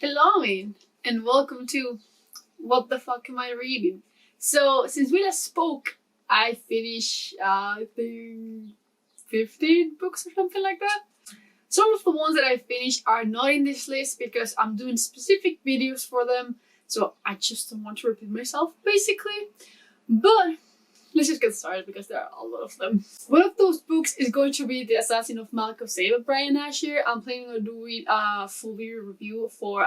Hello, and welcome to What the Fuck Am I Reading? So, since we last spoke, I finished, I think, 15 books or something like that. Some of the ones that I finished are not in this list because I'm doing specific videos for them, so I just don't want to repeat myself, basically. But let's just get started because there are a lot of them. One of those books is going to be The Assassin of Malcoze by Brian Asher. I'm planning on doing a full video review for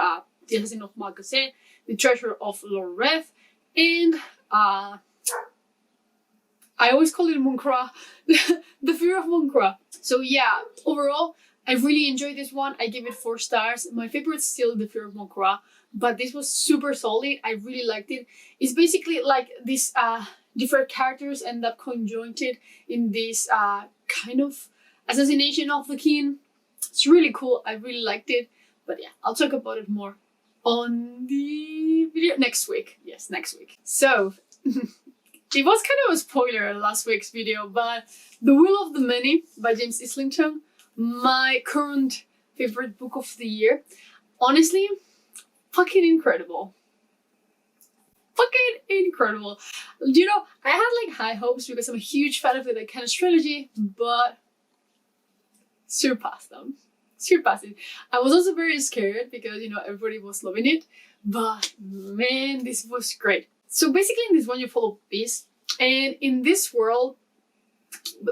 The Assassin of Malcoze, The Treasure of Lor-Rev, and I always call it Munkra, The Fear of Munkra. So yeah, overall, I really enjoyed this one. I give it 4 stars. My favorite is still The Fear of Munkra, but this was super solid. I really liked it. It's basically like this different characters end up conjoined in this kind of assassination of the king. It's really cool. I really liked it. But yeah, I'll talk about it more on the video next week. Yes, next week. So, it was kind of a spoiler in last week's video, but The Will of the Many by James Islington, my current favorite book of the year. Honestly, fucking incredible. Fucking incredible. You know, I had like high hopes because I'm a huge fan of the kind of trilogy, but surpassed them. Surpassed it. I was also very scared because, you know, everybody was loving it, but man, this was great. So basically in this one you follow Beast, and in this world,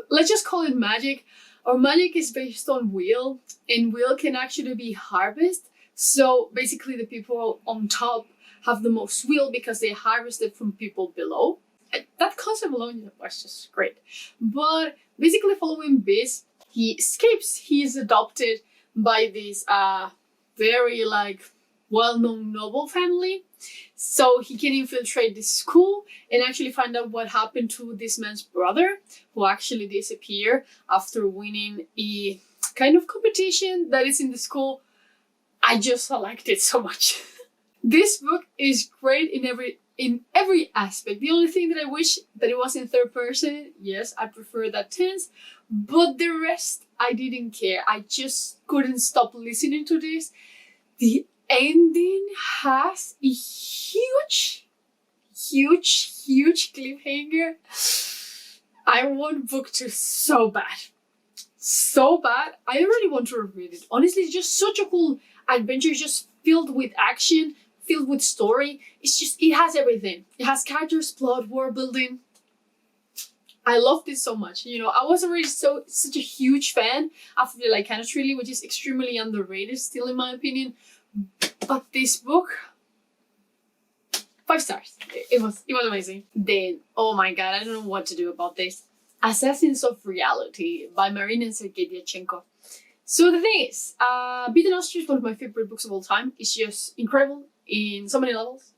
let's just call it magic. Our magic is based on will, and will can actually be harvested. So basically the people on top have the most will because they harvested from people below. That concept alone was just great. But basically following Beast, he escapes. He is adopted by this very like well-known noble family. So he can infiltrate this school and actually find out what happened to this man's brother, who actually disappeared after winning a kind of competition that is in the school. I just liked it so much. This book is great in every aspect. The only thing that I wish that it was in third person. Yes, I prefer that tense, but the rest I didn't care. I just couldn't stop listening to this. The ending has a huge cliffhanger. I want book 2 so bad. So bad. I already want to read it. Honestly, it's just such a cool adventure, just filled with action, filled with story. It has everything. It has characters, plot, world building. I love this so much. You know, I was already such a huge fan after the Lycana trilogy, which is extremely underrated still in my opinion. But this book, 5 stars. It was amazing. Then, oh my god, I don't know what to do about this. Assassins of Reality by Marina and Sergei Dyachenko. So the thing is, Beaten Ostrich is one of my favorite books of all time. It's just incredible in so many levels.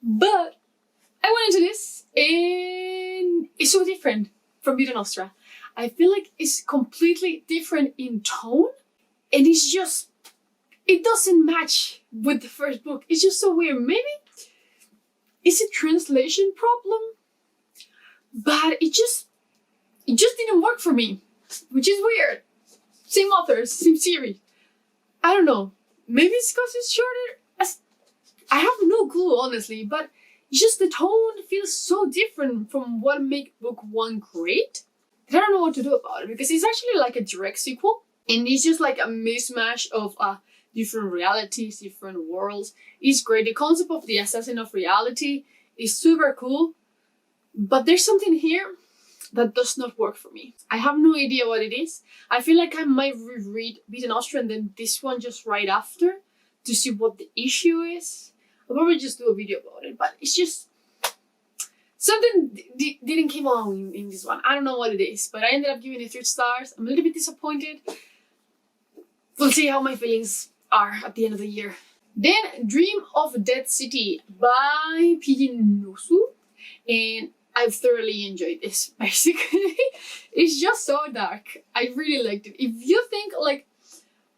But I went into this and it's so different from Beaten Ostra. I feel like it's completely different in tone, and it's just, it doesn't match with the first book. It's just so weird. Maybe it's a translation problem, but it just didn't work for me, which is weird. Same authors, same series. I don't know. Maybe it's because it's shorter. I have no clue, honestly, but just the tone feels so different from what made book 1 great. I don't know what to do about it because it's actually like a direct sequel, and it's just like a mismatch of different realities, different worlds. It's great. The concept of the Assassin of Reality is super cool, but there's something here that does not work for me. I have no idea what it is. I feel like I might reread Beaten Ostra and then this one just right after to see what the issue is. I'll probably just do a video about it, but it's just something didn't come along in this one. I don't know what it is, but I ended up giving it 3 stars. I'm a little bit disappointed. We'll see how my feelings are at the end of the year. Then Dream of Dead City by P. Nosu, and I've thoroughly enjoyed this, basically. It's just so dark. I really liked it. If you think like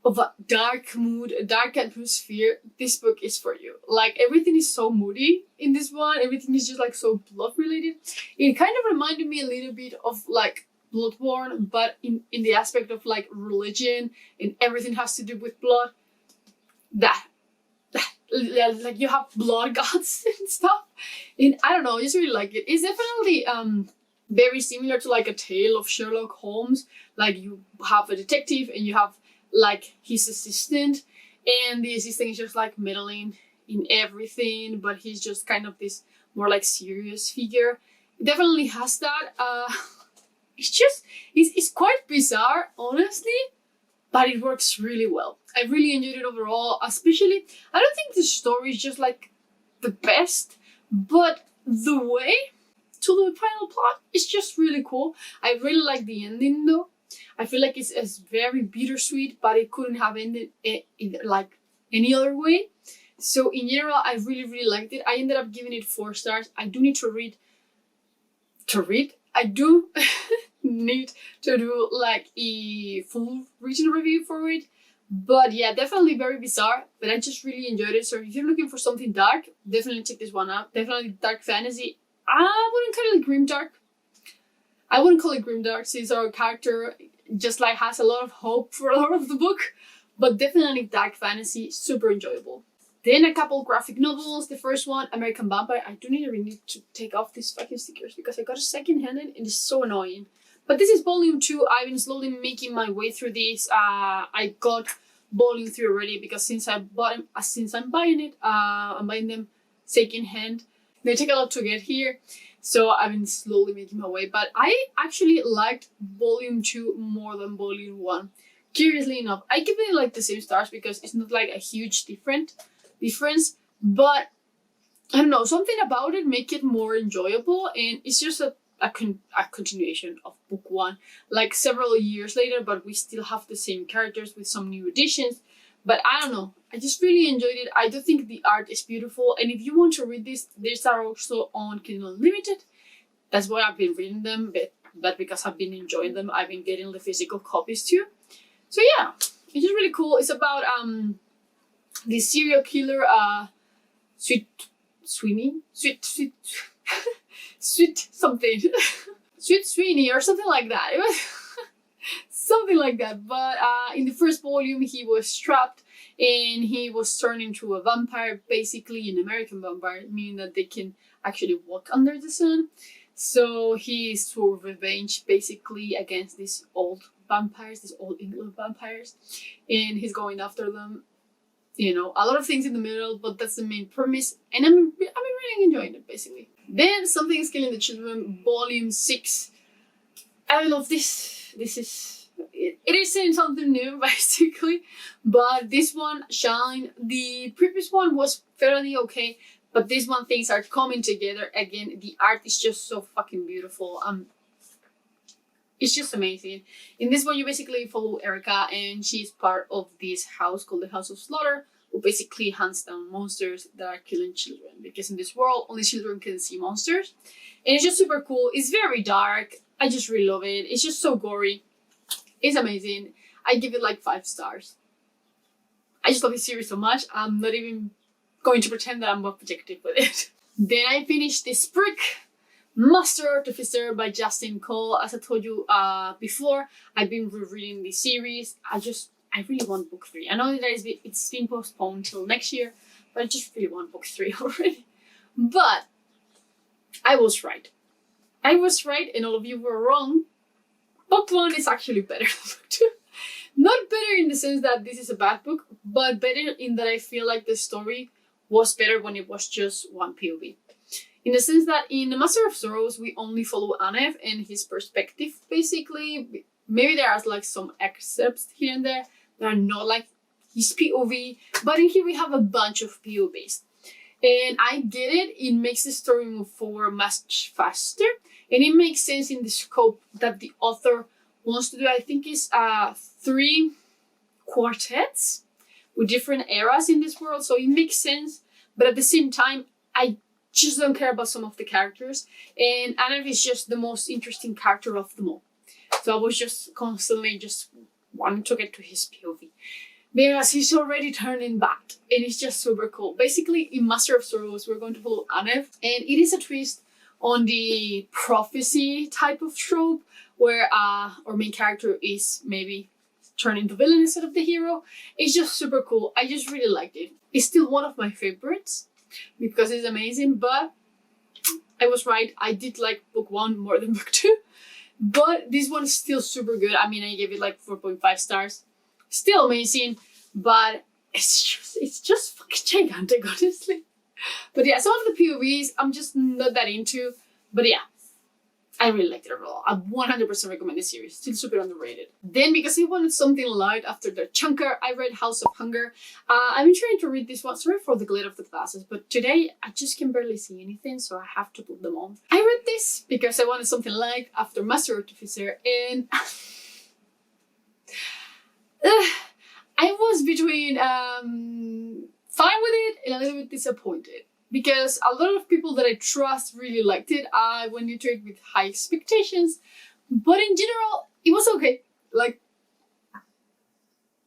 of a dark mood, a dark atmosphere, this book is for you. Like everything is so moody in this one. Everything is just like so blood related. It kind of reminded me a little bit of like Bloodborne, but in the aspect of like religion and everything has to do with blood. yeah, like you have blood gods and stuff. And I don't know, I just really like it. It's definitely very similar to like a tale of Sherlock Holmes. Like you have a detective and you have like his assistant, and the assistant is just like meddling in everything, but he's just kind of this more like serious figure. It definitely has that. It's quite bizarre, honestly, but it works really well. I really enjoyed it overall, especially, I don't think the story is just like the best, but the way to the final plot is just really cool. I really like the ending though. I feel like it's very bittersweet, but it couldn't have ended in like any other way. So in general, I really, really liked it. I ended up giving it 4 stars. I do need to read. I do need to do like a full written review for it. But yeah, definitely very bizarre, but I just really enjoyed it. So if you're looking for something dark, definitely check this one out. Definitely dark fantasy. I wouldn't call it grimdark. I wouldn't call it grimdark since our character just like has a lot of hope for a lot of the book, but definitely dark fantasy, super enjoyable. Then a couple graphic novels. The first one, American Vampire. I do need to take off these fucking stickers because I got a second-handed and it's so annoying. But this is volume 2. I've been slowly making my way through this. I got volume 3 already because since I'm buying it, I'm buying them second-hand. They take a lot to get here, so I've been slowly making my way. But I actually liked volume 2 more than volume 1. Curiously enough, I give it like the same stars because it's not like a huge difference, but I don't know, something about it make it more enjoyable, and it's just a continuation of book 1, like several years later, but we still have the same characters with some new additions. But I don't know, I just really enjoyed it. I do think the art is beautiful, and if you want to read this, these are also on Kindle Unlimited. That's why I've been reading them, but because I've been enjoying them, I've been getting the physical copies too. So yeah, it's just really cool. It's about this serial killer, Sweet Sweeney or something like that. It was something like that. But in the first volume, he was trapped and he was turned into a vampire, basically an American vampire, meaning that they can actually walk under the sun. So he is for revenge, basically, against these old vampires, these old England vampires, and he's going after them. You know, a lot of things in the middle, but that's the main premise, and I've been really enjoying it, basically. Then Something is Killing the Children, volume 6. I love this. It is saying something new, basically, but this one shine. The previous one was fairly okay, but this one, things are coming together again. The art is just so fucking beautiful. It's just amazing. In this one, you basically follow Erica, and she's part of this house called the House of Slaughter, who basically hunts down monsters that are killing children. Because in this world, only children can see monsters. And it's just super cool. It's very dark. I just really love it. It's just so gory. It's amazing. I give it like 5 stars. I just love this series so much. I'm not even going to pretend that I'm objective with it. Then I finished this brick. Master Artificer by Justin Cole. As I told you before, I've been rereading the series. I really want book 3. I know that it's been postponed till next year, but I just really want book 3 already. But I was right. And all of you were wrong. Book 1 is actually better than book 2. Not better in the sense that this is a bad book, but better in that I feel like the story was better when it was just one POV. In the sense that in The Master of Sorrows, we only follow Anev and his perspective, basically. Maybe there are like some excerpts here and there that are not like his POV, but in here we have a bunch of POVs. And I get it, it makes the story move forward much faster, and it makes sense in the scope that the author wants to do. I think it's 3 quartets with different eras in this world, so it makes sense, but at the same time, I just don't care about some of the characters, and Anev is just the most interesting character of them all. So I was just constantly just wanting to get to his POV, because he's already turning back, and it's just super cool. Basically, in Master of Sorrows, we're going to follow Anev, and it is a twist on the prophecy type of trope, where our main character is maybe turning the villain instead of the hero. It's just super cool. I just really liked it. is still one of my favorites because it's amazing, but I was right. I did like book 1 more than book 2, but this one is still super good. I mean, I gave it like 4.5 stars. Still amazing, but it's just fucking gigantic, honestly. But yeah, some of the POVs I'm just not that into, but yeah, I really liked it overall. I 100% recommend this series. Still super underrated. Then, because I wanted something light after the chunker, I read House of Hunger. I've been trying to read this one. Sorry for the glare of the glasses, but today I just can barely see anything, so I have to put them on. I read this because I wanted something light after Master Artificer, and I was between fine with it and a little bit disappointed. Because a lot of people that I trust really liked it. I went into it with high expectations. But in general, it was okay. Like,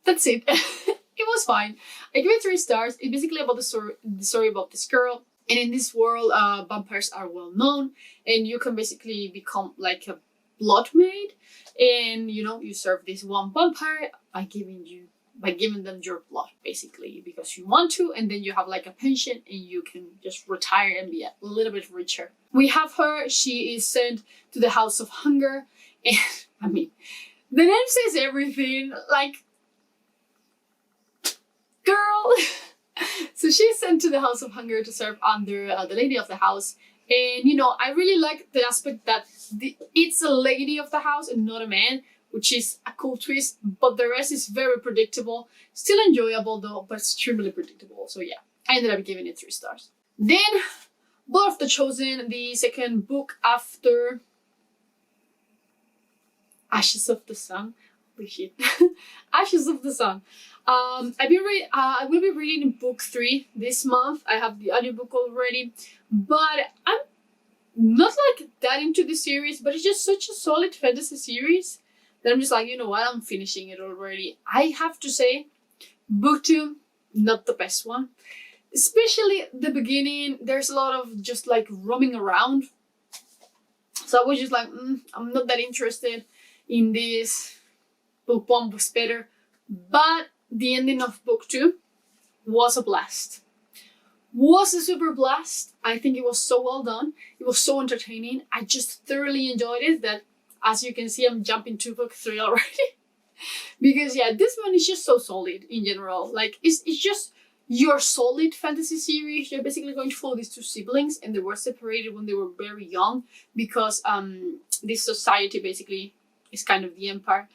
that's it. It was fine. I give it 3 stars. It's basically about the story about this girl. And in this world, vampires are well known. And you can basically become like a blood maid. And, you know, you serve this one vampire by giving them your blood, basically, because you want to, and then you have like a pension and you can just retire and be a little bit richer. We have her. She is sent to the House of Hunger, and I mean, the name says everything. Like, girl. So she's sent to the House of Hunger to serve under the lady of the house. And, you know, I really like the aspect that it's a lady of the house and not a man, which is a cool twist, but the rest is very predictable. Still enjoyable though, but extremely predictable. So yeah, I ended up giving it 3 stars. Then, Blood of the Chosen, the second book after Ashes of the Sun. Holy shit. Ashes of the Sun. I will be reading book 3 this month. I have the audiobook already, but I'm not like that into the series, but it's just such a solid fantasy series that I'm just like, you know what, I'm finishing it already. I have to say, book 2, not the best one. Especially the beginning, there's a lot of just like roaming around. So I was just like, I'm not that interested in this. Book 1 was better. But the ending of book 2 was a blast. Was a super blast. I think it was so well done. It was so entertaining. I just thoroughly enjoyed it that, as you can see, I'm jumping to book 3 already. Because yeah, this one is just so solid in general. Like, it's just your solid fantasy series. You're basically going to follow these 2 siblings, and they were separated when they were very young because this society basically is kind of the empire.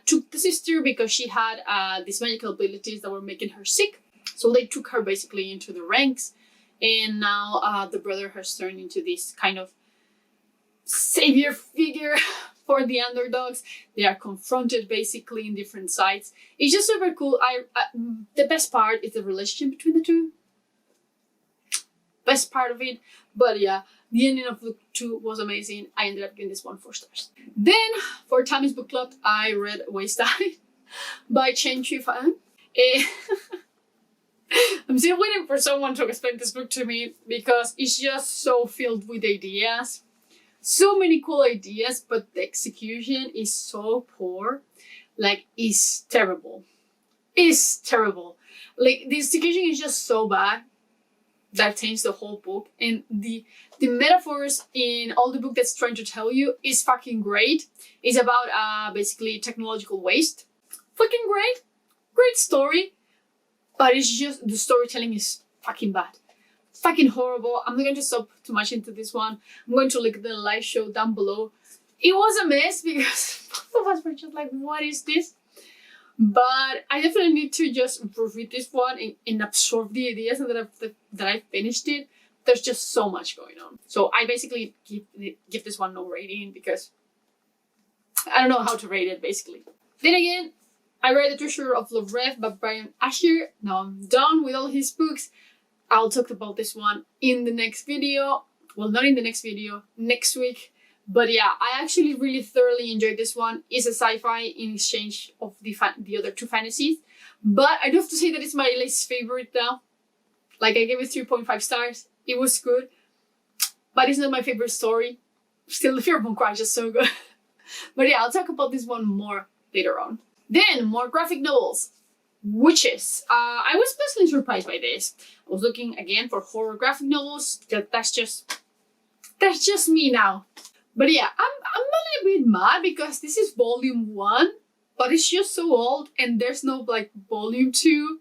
Took the sister because she had these magical abilities that were making her sick. So they took her basically into the ranks. And now the brother has turned into this kind of savior figure for the underdogs. They are confronted basically in different sides. It's just super cool. The best part is the relationship between the 2. Best part of it. But yeah, the ending of book 2 was amazing. I ended up giving this one 4 stars. Then for Tammy's book club, I read Waste Time by Chen Qifan. I'm still waiting for someone to explain this book to me because it's just so filled with ideas. So many cool ideas, but the execution is so poor. Like, it's terrible. It's terrible. Like, the execution is just so bad that changed the whole book. And the metaphors in all the book that's trying to tell you is fucking great. It's about basically technological waste. Fucking great. Great story. But it's just, the storytelling is fucking bad. Fucking horrible. I'm not going to stop too much into this one. I'm going to link the live show down below. It was a mess because both of us were just like, what is this? But I definitely need to just read this one and absorb the ideas and that I finished it. There's just so much going on. So I basically give this one no rating because I don't know how to rate it, basically. Then again, I read The Treasure of Lor-Rev by Brian Asher. Now I'm done with all his books. I'll talk about this one in the next video. Well, not in the next video, next week. But yeah, I actually really thoroughly enjoyed this one. It's a sci-fi in exchange of the other 2 fantasies. But I do have to say that it's my least favorite now. Like, I gave it 3.5 stars. It was good. But it's not my favorite story. Still, the Pheromone Crash is so good. But yeah, I'll talk about this one more later on. Then, more graphic novels. Wytches. I was pleasantly surprised by this. I was looking again for horror graphic novels. That's just me now. But yeah, I'm a little bit mad because this is volume 1, but it's just so old and there's no like volume 2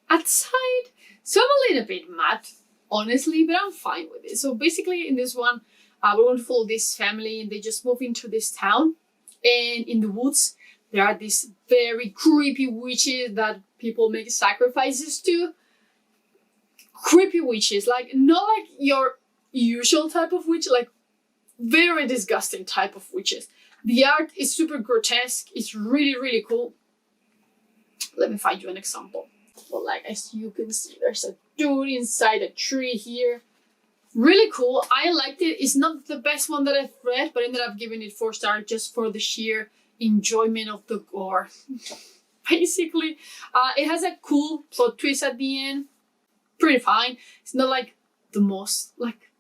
outside. So I'm a little bit mad, honestly, but I'm fine with it. So basically in this one, we're going to follow this family and they just move into this town, and in the woods there are these very creepy witches that people make sacrifices to. Creepy witches, like not like your usual type of witch, like very disgusting type of witches. The art is super grotesque. It's really, really cool. Let me find you an example. Well, like as you can see, there's a dude inside a tree here. Really cool. I liked it. It's not the best one that I've read, but I ended up giving it 4 stars just for the sheer enjoyment of the gore. Basically, it has a cool plot twist at the end. Pretty fine. It's not like the most like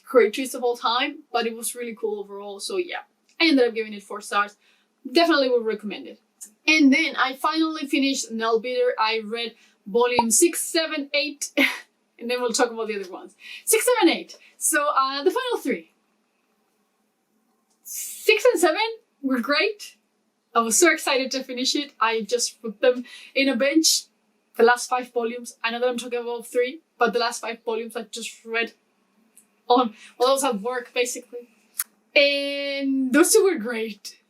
great twist of all time, but it was really cool overall. So yeah, I ended up giving it 4 stars. Definitely would recommend it. And then I finally finished Nailbiter. I read volume 6, 7, 8, and then we'll talk about the other ones. 6, 7, 8. So the final 3. 6 and 7 were great. I was so excited to finish it. I just put them in a bench. The last 5 volumes. I know that I'm talking about 3, but the last 5 volumes I just read on while I was at work, basically. And those 2 were great.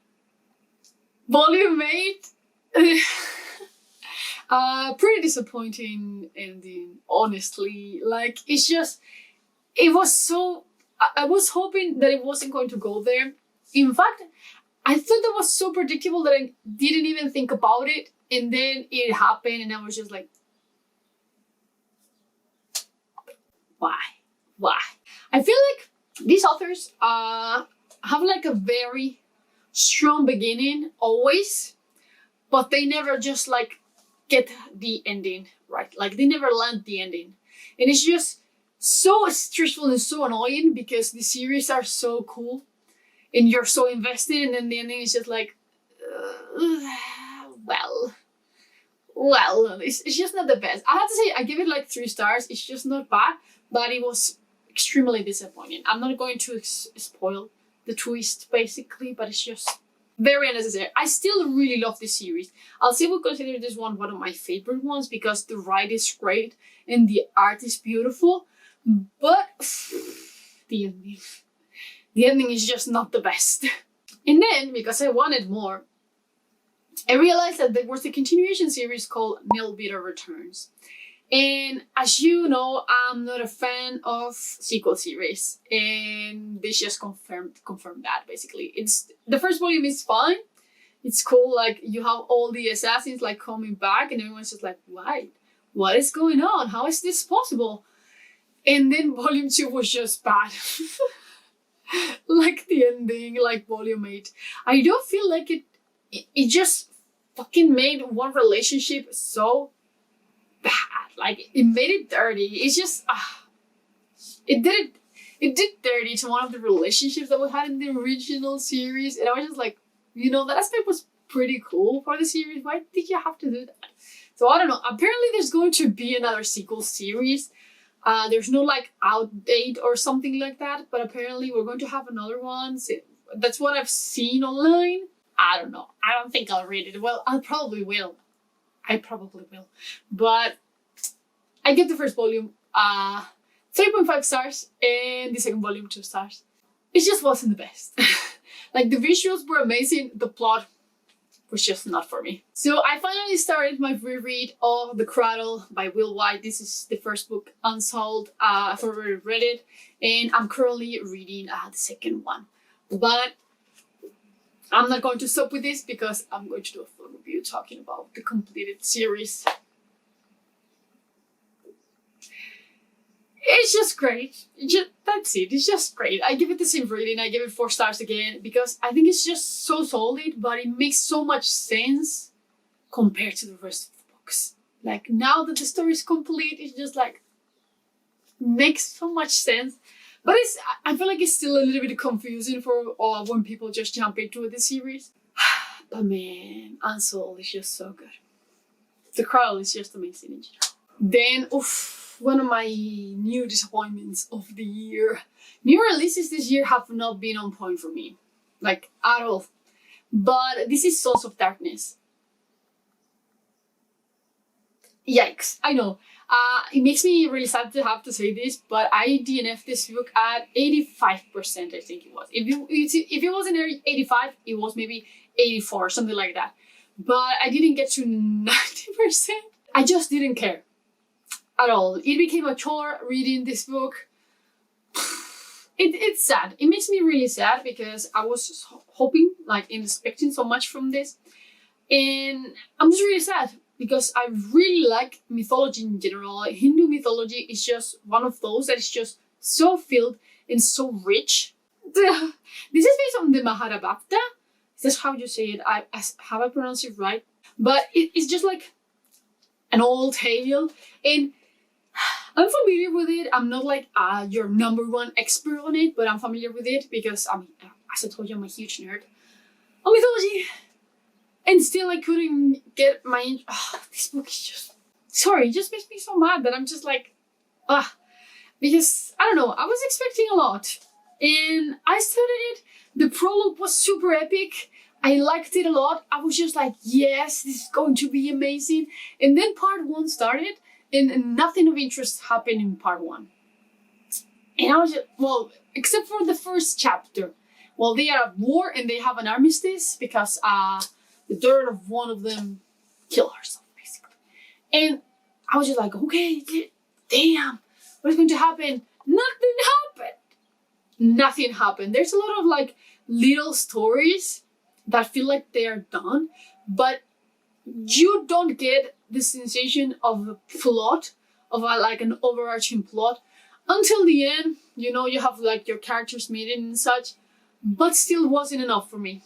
Volume 8, pretty disappointing ending, honestly. Like, it's just, it was so, I was hoping that it wasn't going to go there. In fact, I thought that was so predictable that I didn't even think about it. And then it happened and I was just like, why? I feel like these authors have like a very strong beginning always, but they never just like get the ending right. Like they never land the ending. And it's just so stressful and so annoying because the series are so cool and you're so invested, and then the ending is just like, well, it's just not the best. I have to say, I give it like 3 stars. It's just not bad, but it was extremely disappointing. I'm not going to spoil the twist, basically, but it's just very unnecessary. I still really love this series. I'll say we'll consider this one of my favorite ones because the write is great and the art is beautiful, but the ending is just not the best. And then, because I wanted more, I realized that there was a continuation series called Nailbiter Returns. And as you know, I'm not a fan of sequel series, and this just confirmed that basically. It's the first volume is fine, it's cool, like you have all the assassins like coming back, and everyone's just like, why? What is going on? How is this possible? And then volume 2 was just bad. Like the ending, like volume 8. I don't feel like it just fucking made one relationship so bad. Like it made it dirty. It's just it did dirty to one of the relationships that we had in the original series, and I was just like, you know, that aspect was pretty cool for the series. Why did you have to do that? So I don't know. Apparently there's going to be another sequel series. There's no like out date or something like that, but apparently we're going to have another one. So that's what I've seen online. I don't know. I don't think I'll read it. Well, I probably will. But I give the first volume 3.5 stars and the second volume 2 stars. It just wasn't the best. Like the visuals were amazing. The plot was just not for me. So I finally started my reread of The Cradle by Will White. This is the first book, Unsouled. I've already read it, and I'm currently reading the second one. But I'm not going to stop with this because I'm going to do a full review talking about the completed series. It's just great. That's it. It's just great. I give it the same rating. I give it 4 stars again because I think it's just so solid, but it makes so much sense compared to the rest of the books. Like now that the story is complete, it's just like makes so much sense. But I feel like it's still a little bit confusing for when people just jump into the series. But man, Unsouled is just so good. The Cradle is just amazing in general. Then, one of my new disappointments of the year. New releases this year have not been on point for me, like at all. But this is Sons of Darkness. Yikes, I know. It makes me really sad to have to say this, but I DNF'd this book at 85%, I think it was. If it wasn't 85, it was maybe 84, something like that. But I didn't get to 90%. I just didn't care at all. It became a chore reading this book. It's sad. It makes me really sad because I was hoping, like, and expecting so much from this. And I'm just really sad because I really like mythology in general. Hindu mythology is just one of those that is just so filled and so rich. This is based on the Mahabharata. Is that how you say it? Have I pronounced it right? But it's just like an old tale, and I'm familiar with it. I'm not like your number one expert on it, but I'm familiar with it because as I told you, I'm a huge nerd on mythology. And still I couldn't get my... this book is just... Sorry, it just makes me so mad that I'm just like... because, I don't know, I was expecting a lot. And I started it. The prologue was super epic. I liked it a lot. I was just like, yes, this is going to be amazing. And then part 1 started, and nothing of interest happened in part 1. And I was just... Well, except for the first chapter. Well, they are at war and they have an armistice because... the daughter of one of them killed herself, basically. And I was just like, okay, damn, what is going to happen? Nothing happened. Nothing happened. There's a lot of like little stories that feel like they are done, but you don't get the sensation of a plot, of like an overarching plot until the end. You know, you have like your characters meeting and such, but still wasn't enough for me.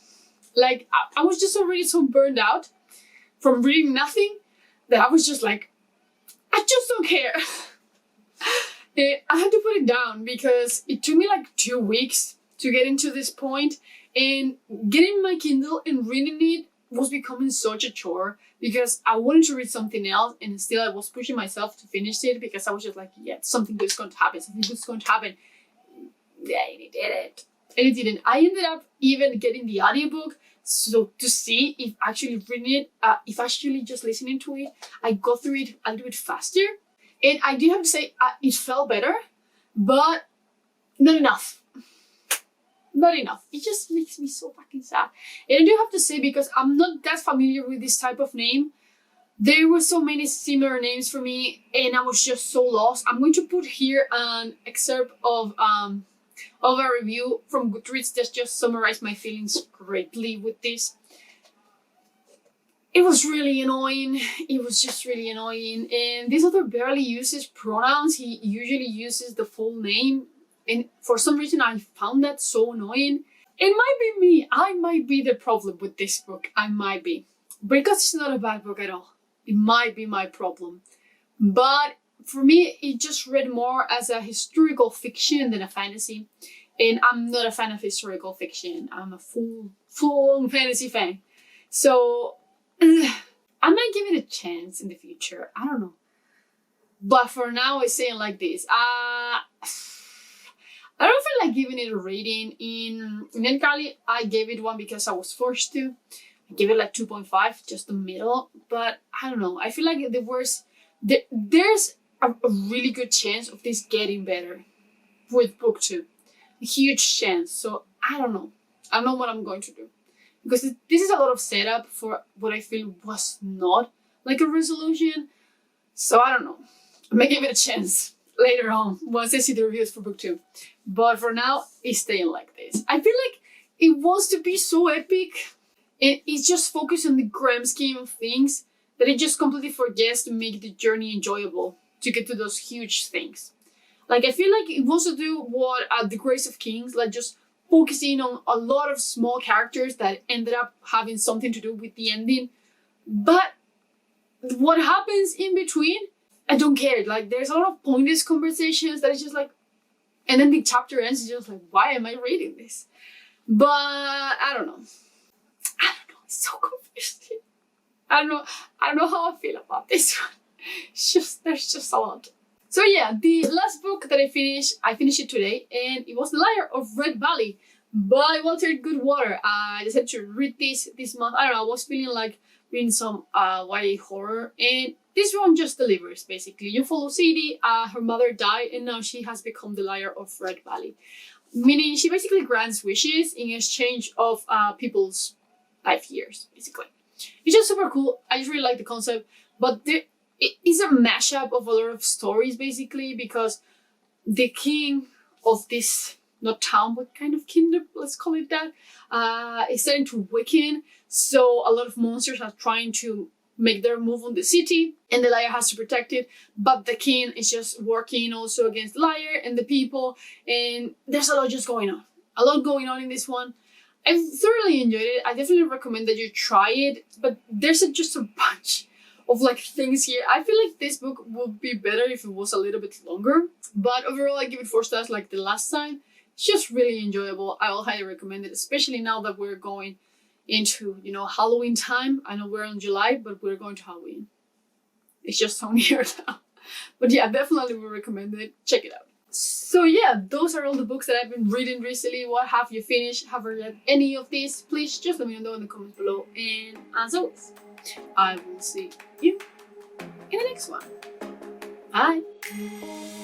Like, I was just already so burned out from reading nothing that I was just like, I just don't care. I had to put it down because it took me like 2 weeks to get into this point, and getting my Kindle and reading it was becoming such a chore because I wanted to read something else, and still I was pushing myself to finish it because I was just like, yeah, something good's going to happen, something good's going to happen. Yeah, and it didn't. And it didn't. I ended up even getting the audiobook so to see if actually reading it, if actually just listening to it, I got through it a little bit faster. And I do have to say, it felt better, but not enough. Not enough. It just makes me so fucking sad. And I do have to say, because I'm not that familiar with this type of name, there were so many similar names for me, and I was just so lost. I'm going to put here an excerpt of a review from Goodreads that just summarized my feelings greatly with this. It was really annoying. It was just really annoying. And this author barely uses pronouns. He usually uses the full name. And for some reason, I found that so annoying. It might be me. I might be the problem with this book. I might be. Because it's not a bad book at all. It might be my problem. But for me, it just read more as a historical fiction than a fantasy. And I'm not a fan of historical fiction. I'm a full-on fantasy fan. So I might give it a chance in the future. I don't know. But for now, it's saying like this. I don't feel like giving it a rating. In Netkali, I gave it 1 because I was forced to. I gave it like 2.5, just the middle. But I don't know. I feel like there's a really good chance of this getting better with book 2. A huge chance. So I don't know. I don't know what I'm going to do. Because this is a lot of setup for what I feel was not like a resolution. So I don't know. I may give it a chance later on once I see the reviews for book 2. But for now, it's staying like this. I feel like it wants to be so epic, and it's just focused on the grand scheme of things that it just completely forgets to make the journey enjoyable to get to those huge things. Like, I feel like it wants to do what The Grace of Kings, like just focusing on a lot of small characters that ended up having something to do with the ending. But what happens in between, I don't care. Like, there's a lot of pointless conversations that is just like, and then the chapter ends, it's just like, why am I reading this? But I don't know. It's so confusing. I don't know how I feel about this one. There's just a lot. So yeah, the last book that I finished it today, and it was The Liar of Red Valley by Walter Goodwater. I decided to read this month. I don't know, I was feeling like reading some YA horror, and this one just delivers, basically. You follow Sadie, her mother died, and now she has become the Liar of Red Valley. Meaning she basically grants wishes in exchange of people's life years, basically. It's just super cool. I just really like the concept, but it is a mashup of a lot of stories, basically, because the king of this, not town, but kind of kingdom, let's call it that, is starting to weaken. So a lot of monsters are trying to make their move on the city, and the liar has to protect it, but the king is just working also against the liar and the people, and there's a lot just going on. A lot going on in this one. I thoroughly enjoyed it. I definitely recommend that you try it, but there's just a bunch of like things here. I feel like this book would be better if it was a little bit longer, but overall I give it 4 stars like the last time. It's just really enjoyable. I will highly recommend it, especially now that we're going into, you know, Halloween time. I know we're in July, but we're going to Halloween. It's just so near now. But yeah, definitely would recommend it. Check it out. So yeah, those are all the books that I've been reading recently. What have you finished? Have you read any of these? Please just let me know in the comments below. And as always, I will see you in the next one. Bye!